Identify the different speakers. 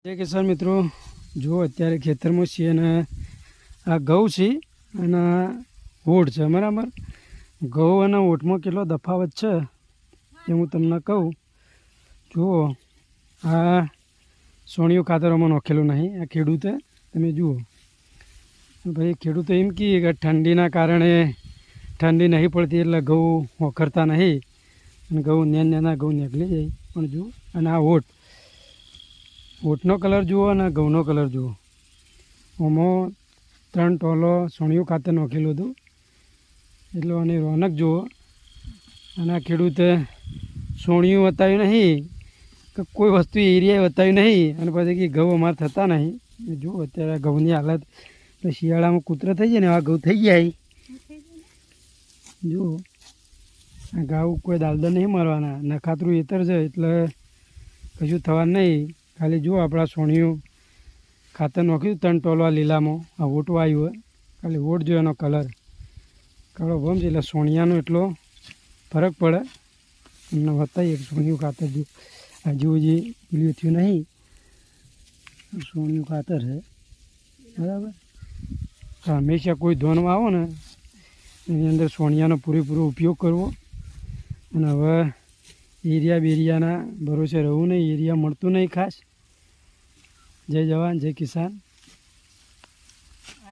Speaker 1: જય કિસાન મિત્રો, જુઓ અત્યારે ખેતરમાં છીએ અને આ ઘઉં છે અને ઓટ છે બરાબર. ઘઉં અને ઓટમાં કેટલો તફાવત છે એ હું તમને કહું. જુઓ આ સોણિયું ખાતરોમાં નાખેલું નહીં, આ ખેડૂતે તમે જુઓ ભાઈ. ખેડૂતો એમ કહે કે ઠંડીના કારણે ઠંડી નહીં પડતી એટલે ઘઉં હોખરતા નહીં અને ઘઉં નાના ઘઉં નીકળી જાય. પણ જુઓ અને આ ઓટનો કલર જુઓ અને ઘઉંનો કલર જુઓ. આમાં 3 ટોલો સોણિયું ખાતર નાખેલું હતું એટલે આની રોનક જુઓ. અને આ ખેડૂતે સોણિયું બતાવ્યું નહીં કે કોઈ વસ્તુ એરિયાએ બતાવ્યું નહીં અને પછી કે ઘઉં અમારે થતા નહીં. જુઓ અત્યારે ઘઉંની હાલત તો શિયાળામાં કૂતરા થઈ જાય ને આવા ઘઉં થઈ જાય. જુઓ આ ઘઉં કોઈ દાલદર નહીં મારવાના, નખાતરું એતર છે એટલે કશું થવાનું નહીં. ખાલી જુઓ આપણા સોણિયું ખાતર નાખ્યું 3 ટોલવા લીલામાં, આ ઓટો આવ્યું હોય ખાલી ઓટ જો એનો કલર કાળો ભમ છે એટલે સોણિયાનો એટલો ફરક પડે. તમને બતાવીએ કે સોણિયું ખાતર જો આ જેવું જે પેલું થયું નહીં, સોણિયું ખાતર છે બરાબર. હંમેશા કોઈ ધોનમાં આવો ને એની અંદર સોણિયાનો પૂરેપૂરો ઉપયોગ કરવો. અને હવે એરિયા બેરિયાના ભરોસે રહેવું નહીં, એરિયા મળતું નહીં ખાસ. જય જવાન જય કિસાન.